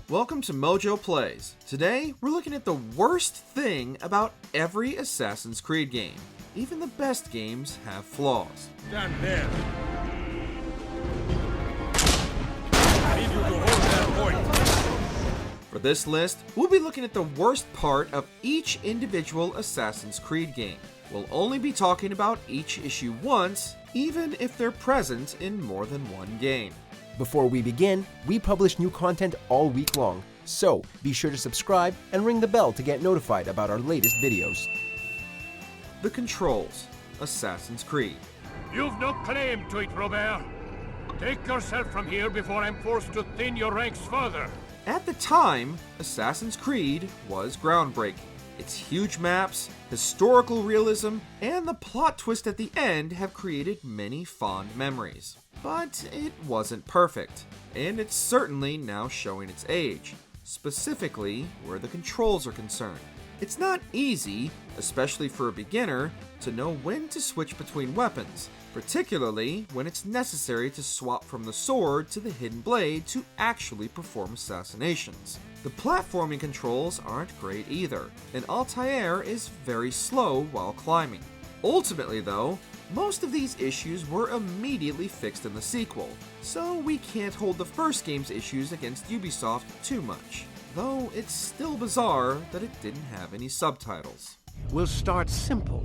Welcome to MojoPlays. Today, we're looking at the worst thing about every Assassin's Creed game. Even the best games have flaws. Stand there. I need you to hold that point. For this list, we'll be looking at the worst part of each individual Assassin's Creed game. We'll only be talking about each issue once, even if they're present in more than one game. Before we begin, we publish new content all week long, so be sure to subscribe and ring the bell to get notified about our latest videos. The controls. Assassin's Creed. You've no claim to it, Robert. Take yourself from here before I'm forced to thin your ranks further. At the time, Assassin's Creed was groundbreaking. Its huge maps, historical realism, and the plot twist at the end have created many fond memories. But it wasn't perfect, and it's certainly now showing its age, specifically where the controls are concerned. It's not easy, especially for a beginner, to know when to switch between weapons, particularly when it's necessary to swap from the sword to the hidden blade to actually perform assassinations. The platforming controls aren't great either, and Altair is very slow while climbing. Ultimately though, most of these issues were immediately fixed in the sequel, so we can't hold the first game's issues against Ubisoft too much, though it's still bizarre that it didn't have any subtitles. We'll start simple.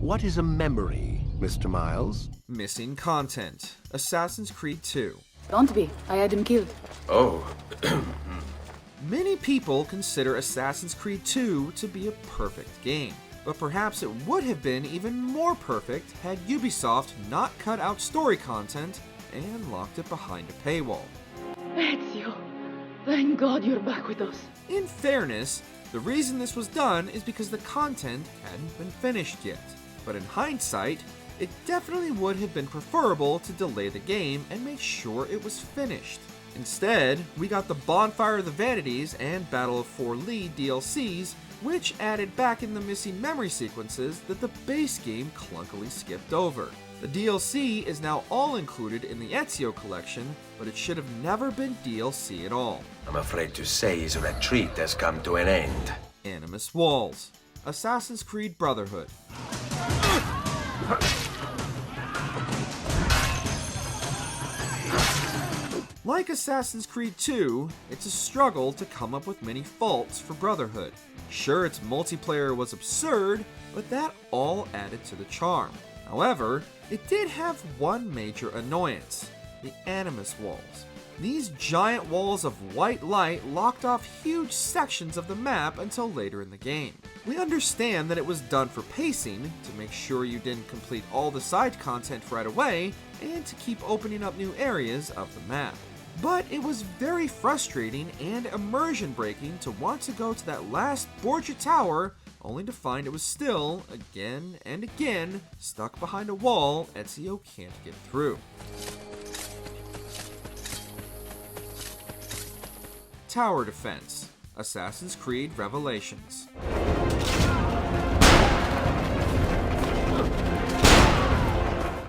What is a memory, Mr. Miles? Missing content. Assassin's Creed 2. Don't be. I had him killed. Oh. Many people consider Assassin's Creed 2 to be a perfect game, but perhaps it would have been even more perfect had Ubisoft not cut out story content and locked it behind a paywall. Ezio, thank God you're back with us. In fairness, the reason this was done is because the content hadn't been finished yet, but in hindsight, it definitely would have been preferable to delay the game and make sure it was finished. Instead, we got the Bonfire of the Vanities and Battle of Forli DLCs, which added back in the missing memory sequences that the base game clunkily skipped over. The DLC is now all included in the Ezio collection, but it should have never been DLC at all. I'm afraid to say his retreat has come to an end. Animus Walls. Assassin's Creed Brotherhood. Like Assassin's Creed 2, it's a struggle to come up with many faults for Brotherhood. Sure, its multiplayer was absurd, but that all added to the charm. However, it did have one major annoyance: the Animus Walls. These giant walls of white light locked off huge sections of the map until later in the game. We understand that it was done for pacing, to make sure you didn't complete all the side content right away, and to keep opening up new areas of the map. But it was very frustrating and immersion breaking to want to go to that last Borgia Tower, only to find it was still, again and again, stuck behind a wall Ezio can't get through. Tower Defense. Assassin's Creed Revelations.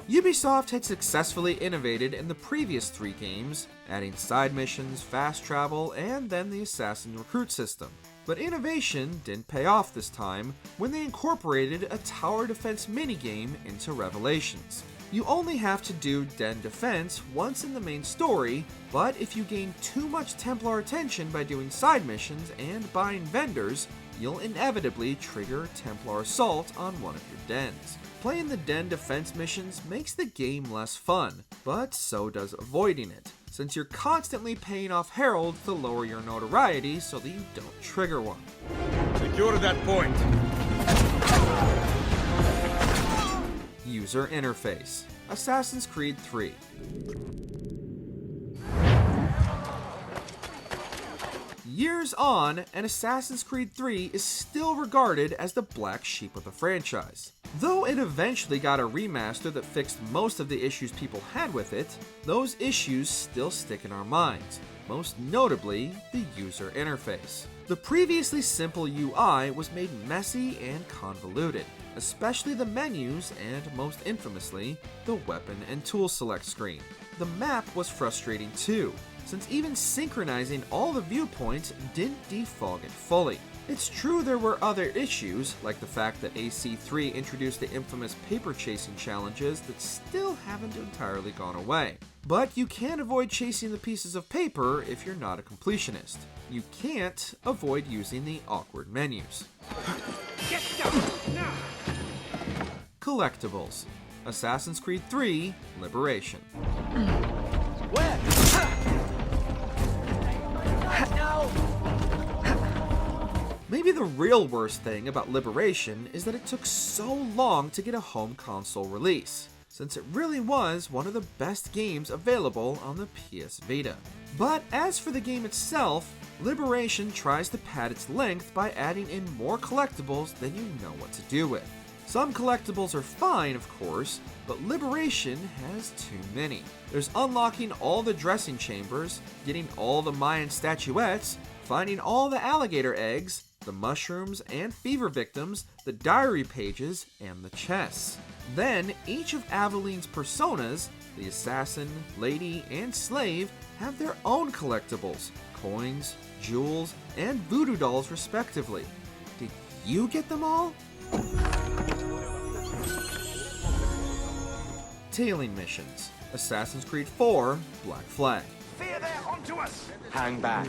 Ubisoft had successfully innovated in the previous 3 games, adding side missions, fast travel, and then the assassin recruit system. But innovation didn't pay off this time when they incorporated a tower defense minigame into Revelations. You only have to do den defense once in the main story, but if you gain too much Templar attention by doing side missions and buying vendors, you'll inevitably trigger Templar assault on one of your dens. Playing the den defense missions makes the game less fun, but so does avoiding it, since you're constantly paying off heralds to lower your notoriety so that you don't trigger one. Secure that point. User interface. Assassin's Creed 3. Years on, and Assassin's Creed 3 is still regarded as the black sheep of the franchise. Though it eventually got a remaster that fixed most of the issues people had with it, those issues still stick in our minds, most notably the user interface. The previously simple UI was made messy and convoluted, especially the menus and, most infamously, the weapon and tool select screen. the map was frustrating too, since even synchronizing all the viewpoints didn't defog it fully. It's true there were other issues, like the fact that AC3 introduced the infamous paper chasing challenges that still haven't entirely gone away. But you can avoid chasing the pieces of paper if you're not a completionist. You can't avoid using the awkward menus. Get down now! Collectibles. Assassin's Creed 3 Liberation. Maybe the real worst thing about Liberation is that it took so long to get a home console release, since it really was one of the best games available on the PS Vita. But as for the game itself, Liberation tries to pad its length by adding in more collectibles than you know what to do with. Some collectibles are fine, of course, but Liberation has too many. There's unlocking all the dressing chambers, getting all the Mayan statuettes, finding all the alligator eggs, the mushrooms and fever victims, the diary pages, and the chests. Then, each of Aveline's personas, the assassin, lady, and slave, have their own collectibles, coins, jewels, and voodoo dolls respectively. Did you get them all? Tailing missions. Assassin's Creed 4 Black Flag. Fear there onto us! Hang back.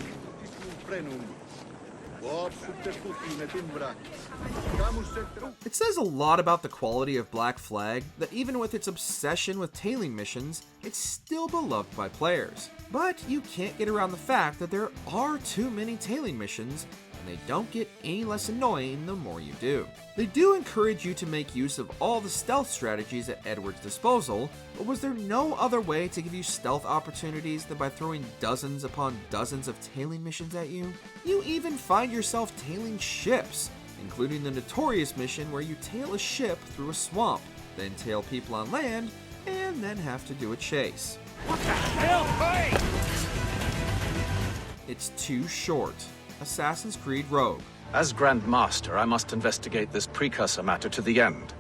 It says a lot about the quality of Black Flag that even with its obsession with tailing missions, it's still beloved by players. But you can't get around the fact that there are too many tailing missions, and they don't get any less annoying the more you do. They do encourage you to make use of all the stealth strategies at Edward's disposal, but was there no other way to give you stealth opportunities than by throwing dozens upon dozens of tailing missions at you? You even find yourself tailing ships, including the notorious mission where you tail a ship through a swamp, then tail people on land, and then have to do a chase. What the hell? Hey! It's too short. Assassin's Creed Rogue. As Grand Master, I must investigate this precursor matter to the end,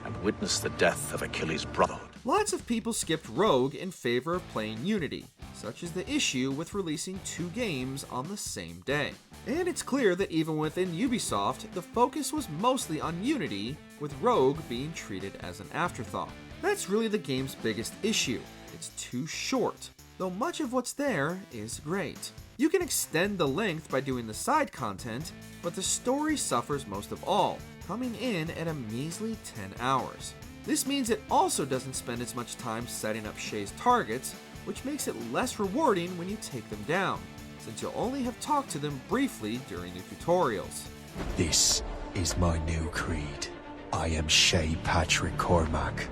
and witness the death of Achilles' brotherhood. Lots of people skipped Rogue in favor of playing Unity, such as the issue with releasing 2 games on the same day. And it's clear that even within Ubisoft, the focus was mostly on Unity, with Rogue being treated as an afterthought. That's really the game's biggest issue. It's too short, though much of what's there is great. You can extend the length by doing the side content, but the story suffers most of all, coming in at a measly 10 hours. This means it also doesn't spend as much time setting up Shay's targets, which makes it less rewarding when you take them down, since you'll only have talked to them briefly during the tutorials. This is my new creed. I am Shay Patrick Cormac,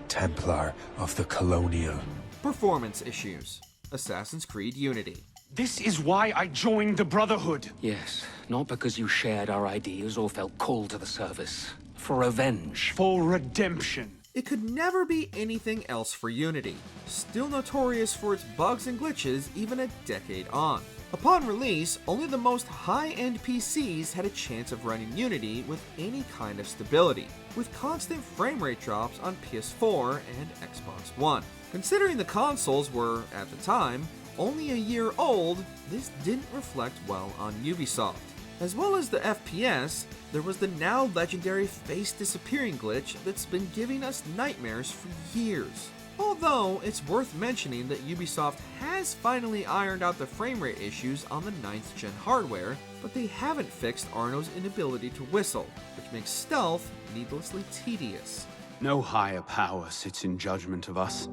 Templar of the Colonial. Performance issues. Assassin's Creed Unity. This is why I joined the Brotherhood. Yes, not because you shared our ideas or felt called to the service. For revenge. For redemption. It could never be anything else for Unity, still notorious for its bugs and glitches even a decade on. Upon release, only the most high-end PCs had a chance of running Unity with any kind of stability, with constant frame rate drops on PS4 and Xbox One. Considering the consoles were, at the time, only a year old, this didn't reflect well on Ubisoft. As well as the FPS, there was the now legendary face disappearing glitch that's been giving us nightmares for years. Although, it's worth mentioning that Ubisoft has finally ironed out the frame rate issues on the 9th gen hardware, but they haven't fixed Arno's inability to whistle, which makes stealth needlessly tedious. No higher power sits in judgment of us.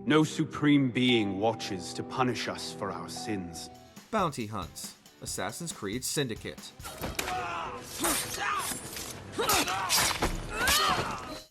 No supreme being watches to punish us for our sins. Bounty hunts. Assassin's Creed Syndicate.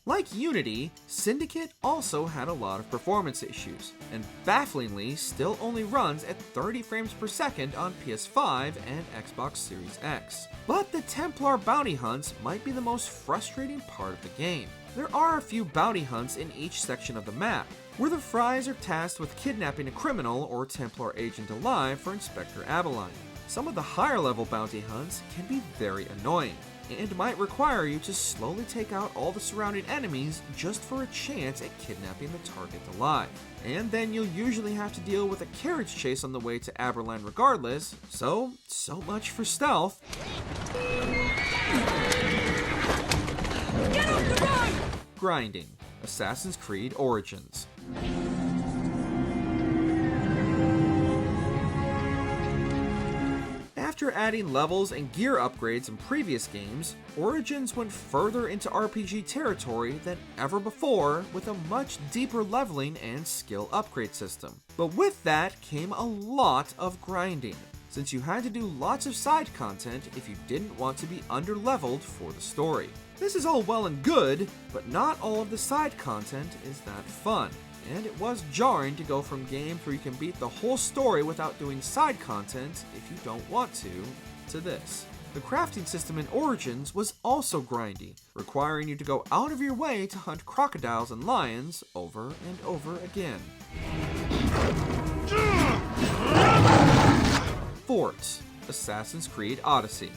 Like Unity, Syndicate also had a lot of performance issues, and bafflingly still only runs at 30 frames per second on PS5 and Xbox Series X. But the Templar bounty hunts might be the most frustrating part of the game. There are a few bounty hunts in each section of the map, where the Fries are tasked with kidnapping a criminal or Templar agent alive for Inspector Abeline. Some of the higher level bounty hunts can be very annoying, and might require you to slowly take out all the surrounding enemies just for a chance at kidnapping the target alive. And then you'll usually have to deal with a carriage chase on the way to Aberland regardless, so much for stealth. Get off the road! Grinding. Assassin's Creed Origins. After adding levels and gear upgrades in previous games, Origins went further into RPG territory than ever before with a much deeper leveling and skill upgrade system. But with that came a lot of grinding, since you had to do lots of side content if you didn't want to be underleveled for the story. This is all well and good, but not all of the side content is that fun. And it was jarring to go from games where you can beat the whole story without doing side content if you don't want to this. The crafting system in Origins was also grindy, requiring you to go out of your way to hunt crocodiles and lions over and over again. Forts. Assassin's Creed Odyssey.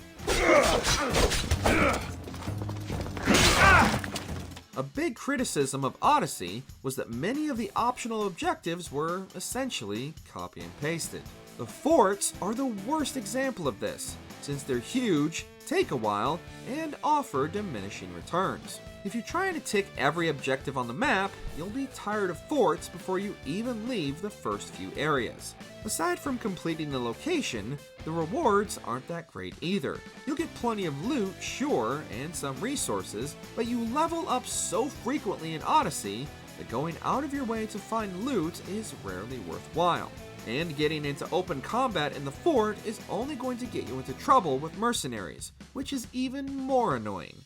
A big criticism of Odyssey was that many of the optional objectives were essentially copy and pasted. The forts are the worst example of this, since they're huge, take a while, and offer diminishing returns. If you're trying to tick every objective on the map, you'll be tired of forts before you even leave the first few areas. Aside from completing the location, the rewards aren't that great either. You'll get plenty of loot, sure, and some resources, but you level up so frequently in Odyssey that going out of your way to find loot is rarely worthwhile. And getting into open combat in the fort is only going to get you into trouble with mercenaries, which is even more annoying.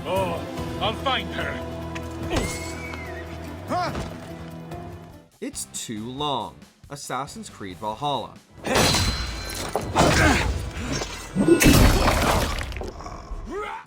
Oh, I'll find her. It's too long. Assassin's Creed Valhalla.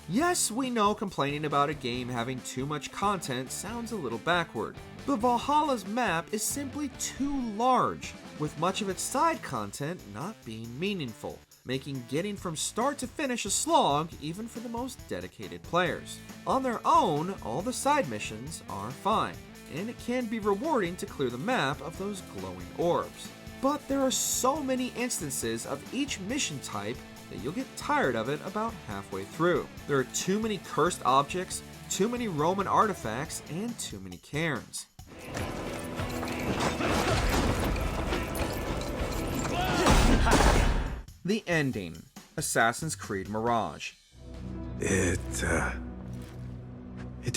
Yes, we know complaining about a game having too much content sounds a little backward, but Valhalla's map is simply too large, with much of its side content not being meaningful, making getting from start to finish a slog even for the most dedicated players. On their own, all the side missions are fine, and it can be rewarding to clear the map of those glowing orbs. But there are so many instances of each mission type that you'll get tired of it about halfway through. There are too many cursed objects, too many Roman artifacts, and too many cairns. The ending. Assassin's Creed Mirage. It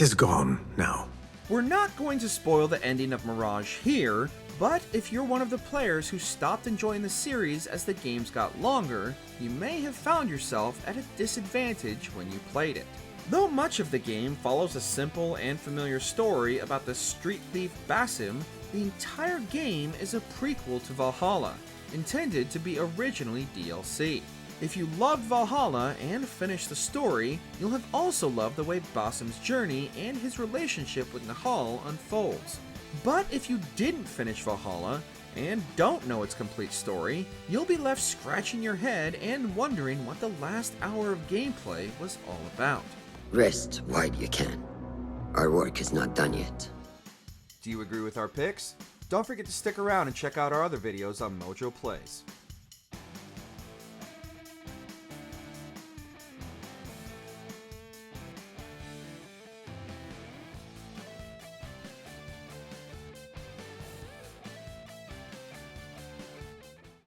is gone now. We're not going to spoil the ending of Mirage here, but if you're one of the players who stopped enjoying the series as the games got longer, you may have found yourself at a disadvantage when you played it. Though much of the game follows a simple and familiar story about the street thief Basim, the entire game is a prequel to Valhalla, intended to be originally DLC. If you loved Valhalla and finished the story, you'll have also loved the way Basim's journey and his relationship with Nahal unfolds. But if you didn't finish Valhalla, and don't know its complete story, you'll be left scratching your head and wondering what the last hour of gameplay was all about. Rest while you can. Our work is not done yet. Do you agree with our picks? Don't forget to stick around and check out our other videos on MojoPlays.